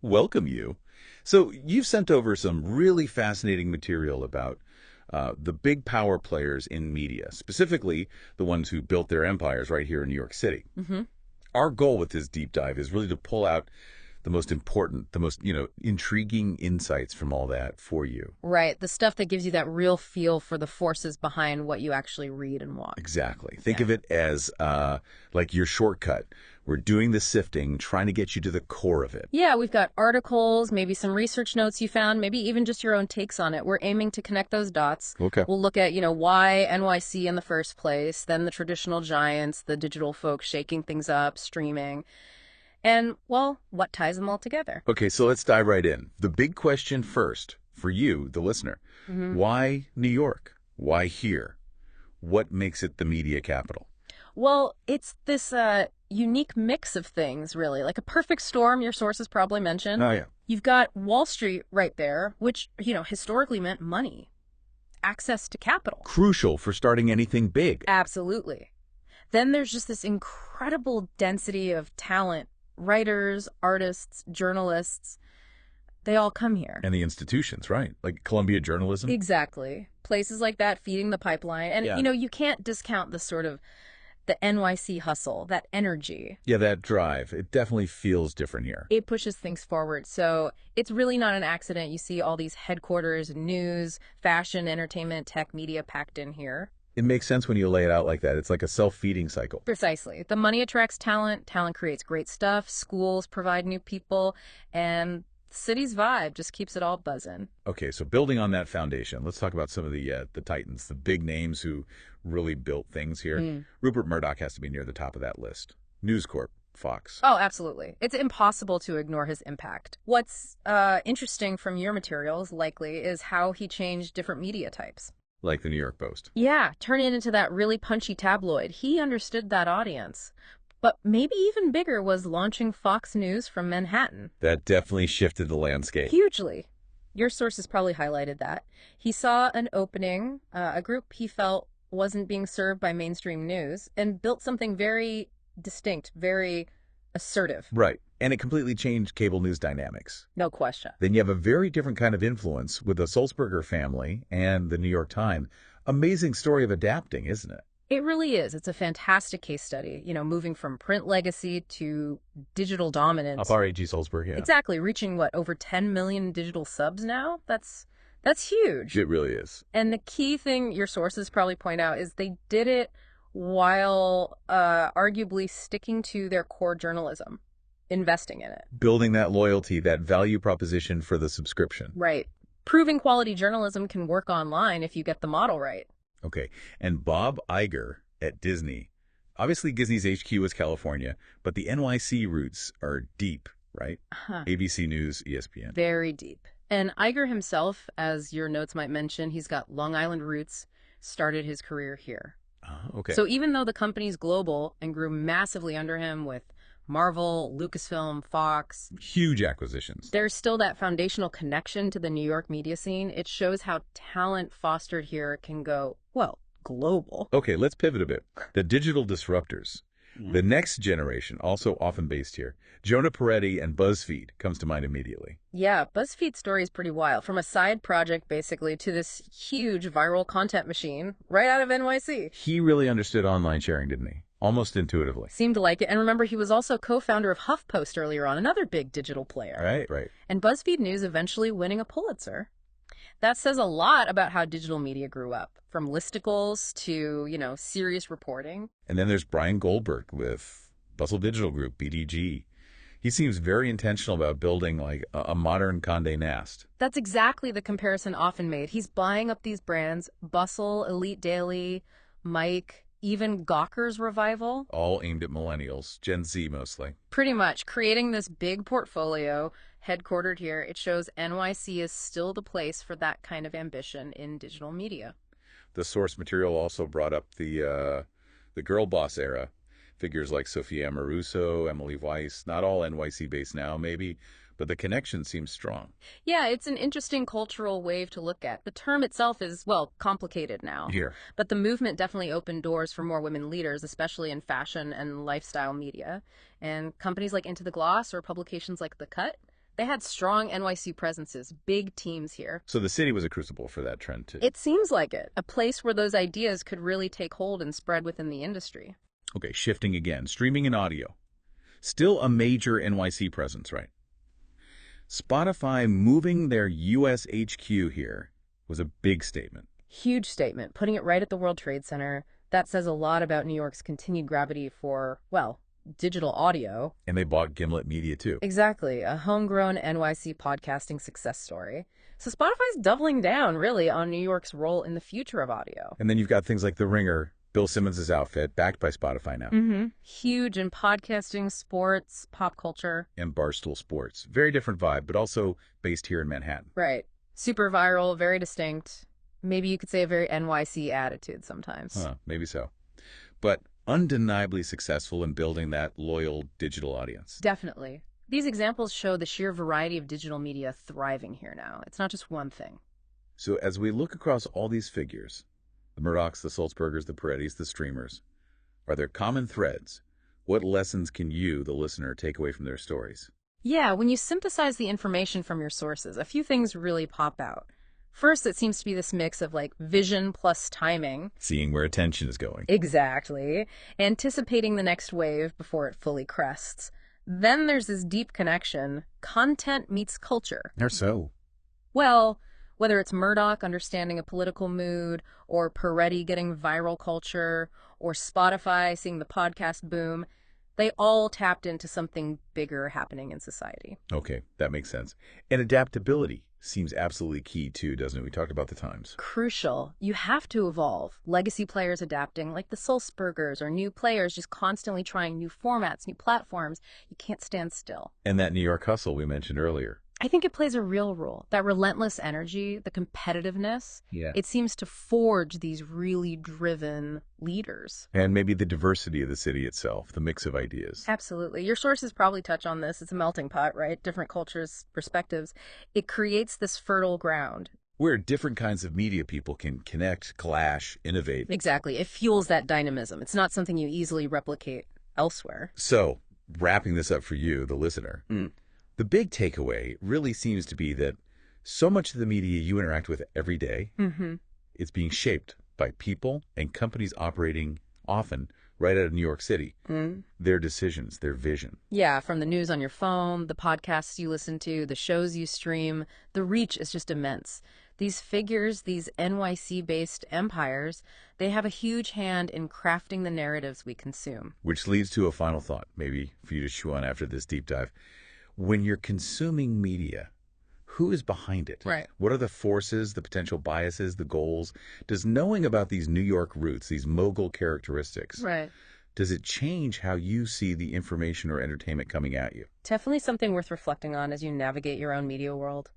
welcome you. So you've sent over some really fascinating material about the big power players in media, specifically the ones who built their empires right here in New York City. Hmm. Our goal with this deep dive is really to pull out the most important, the most, intriguing insights from all that for you. Right. The stuff that gives you that real feel for the forces behind what you actually read and watch. Exactly. Think Yeah. of it as like your shortcut. We're doing the sifting, trying to get you to the core of it. Yeah, we've got articles, maybe some research notes you found, maybe even just your own takes on it. We're aiming to connect those dots. Okay. We'll look at, why NYC in the first place, then the traditional giants, the digital folks shaking things up, streaming, and, well, what ties them all together? Okay, so let's dive right in. The big question first, for you, the listener. Hmm. Why New York? Why here? What makes it the media capital? Well, it's this unique mix of things, really, like a perfect storm, your sources probably mentioned. Oh, yeah. You've got Wall Street right there, which, historically meant money, access to capital. Crucial for starting anything big. Absolutely. Then there's just this incredible density of talent, writers, artists, journalists. They all come here. And the institutions, right? Like Columbia Journalism. Exactly. Places like that feeding the pipeline. And, Yeah. you can't discount the NYC hustle, that energy. Yeah, that drive. It definitely feels different here. It pushes things forward. So it's really not an accident. You see all these headquarters, news, fashion, entertainment, tech, media packed in here. It makes sense when you lay it out like that. It's like a self-feeding cycle. Precisely. The money attracts talent. Talent creates great stuff. Schools provide new people. And the city's vibe just keeps it all buzzing. Okay, so building on that foundation, let's talk about some of the titans, the big names who really built things here. Rupert Murdoch has to be near the top of that list. News Corp, Fox. Oh, absolutely. It's impossible to ignore his impact. What's interesting from your materials, likely, is how he changed different media types. Like the New York Post. Yeah, turn it into that really punchy tabloid. He understood that audience. But maybe even bigger was launching Fox News from Manhattan. That definitely shifted the landscape. Hugely. Your sources probably highlighted that. He saw an opening, a group he felt wasn't being served by mainstream news, and built something very distinct, very assertive. Right. And it completely changed cable news dynamics. No question. Then you have a very different kind of influence with the Sulzberger family and the New York Times. Amazing story of adapting, isn't it? It really is. It's a fantastic case study, moving from print legacy to digital dominance. Up R.A.G. Sulzberg, yeah. Exactly, reaching over 10 million digital subs now? That's huge. It really is. And the key thing your sources probably point out is they did it while arguably sticking to their core journalism, investing in it. Building that loyalty, that value proposition for the subscription. Right. Proving quality journalism can work online if you get the model right. Okay. And Bob Iger at Disney. Obviously, Disney's HQ is California, but the NYC roots are deep, right? Huh. ABC News, ESPN. Very deep. And Iger himself, as your notes might mention, he's got Long Island roots, started his career here. Okay. So even though the company's global and grew massively under him with Marvel, Lucasfilm, Fox, huge acquisitions. there's still that foundational connection to the New York media scene. It shows how talent fostered here can go, well, global. Okay, let's pivot a bit. The digital disruptors. The next generation, also often based here. Jonah Peretti and BuzzFeed comes to mind immediately. Yeah, BuzzFeed's story is pretty wild. From a side project, basically, to this huge viral content machine right out of NYC. He really understood online sharing, didn't he? Almost intuitively. Seemed to like it. And remember, he was also co-founder of HuffPost earlier on, another big digital player. Right. And BuzzFeed News eventually winning a Pulitzer. That says a lot about how digital media grew up, from listicles to, serious reporting. And then there's Brian Goldberg with Bustle Digital Group, BDG. He seems very intentional about building like a modern Condé Nast. That's exactly the comparison often made. He's buying up these brands, Bustle, Elite Daily, Mike, even Gawker's Revival. All aimed at millennials, Gen Z mostly. Pretty much, creating this big portfolio, headquartered here. It shows NYC is still the place for that kind of ambition in digital media. The source material also brought up the girl boss era. Figures like Sophia Amoruso, Emily Weiss, not all NYC based now maybe, but the connection seems strong. Yeah, it's an interesting cultural wave to look at. The term itself is, well, complicated now. Here. But the movement definitely opened doors for more women leaders, especially in fashion and lifestyle media. And companies like Into the Gloss or publications like The Cut, They had strong NYC presences, big teams here. So the city was a crucible for that trend, too. It seems like it, a place where those ideas could really take hold and spread within the industry. Okay, shifting again. Streaming and audio. Still a major NYC presence, right? Spotify moving their US HQ here was a big statement. Huge statement, putting it right at the World Trade Center. That says a lot about New York's continued gravity for, well, digital audio. And they bought Gimlet Media, too. Exactly, a homegrown NYC podcasting success story. So Spotify's doubling down, really, on New York's role in the future of audio. And then you've got things like The Ringer, Bill Simmons' outfit, backed by Spotify now. Huge in podcasting, sports, pop culture. And Barstool Sports. Very different vibe, but also based here in Manhattan. Right. Super viral, very distinct. Maybe you could say a very NYC attitude sometimes. Maybe so. But undeniably successful in building that loyal digital audience. Definitely. These examples show the sheer variety of digital media thriving here now. It's not just one thing. So as we look across all these figures, the Murdochs, the Sulzbergers, the Perettis, the streamers, are there common threads? What lessons can you, the listener, take away from their stories? Yeah, when you synthesize the information from your sources, a few things really pop out. First, it seems to be this mix of vision plus timing. Seeing where attention is going. Exactly. Anticipating the next wave before it fully crests. Then there's this deep connection. Content meets culture. How so? Well, whether it's Murdoch understanding a political mood, or Peretti getting viral culture, or Spotify seeing the podcast boom, they all tapped into something bigger happening in society. Okay, that makes sense. And adaptability seems absolutely key too, doesn't it? We talked about the times. Crucial. You have to evolve. Legacy players adapting, like the Sulzbergers, or new players just constantly trying new formats, new platforms. You can't stand still. And that New York hustle we mentioned earlier. I think it plays a real role. That relentless energy, the competitiveness, Yeah. it seems to forge these really driven leaders. And maybe the diversity of the city itself, the mix of ideas. Absolutely. Your sources probably touch on this. It's a melting pot, right? Different cultures, perspectives. It creates this fertile ground. Where different kinds of media people can connect, clash, innovate. Exactly. It fuels that dynamism. It's not something you easily replicate elsewhere. So, wrapping this up for you, the listener, the big takeaway really seems to be that so much of the media you interact with every day is being shaped by people and companies operating often right out of New York City. Their decisions, their vision. Yeah, from the news on your phone, the podcasts you listen to, the shows you stream, the reach is just immense. These figures, these NYC-based empires, they have a huge hand in crafting the narratives we consume. Which leads to a final thought, maybe for you to chew on after this deep dive. When you're consuming media, who is behind it? Right. What are the forces, the potential biases, the goals? Does knowing about these New York roots, these mogul characteristics, Right. does it change how you see the information or entertainment coming at you? Definitely something worth reflecting on as you navigate your own media world.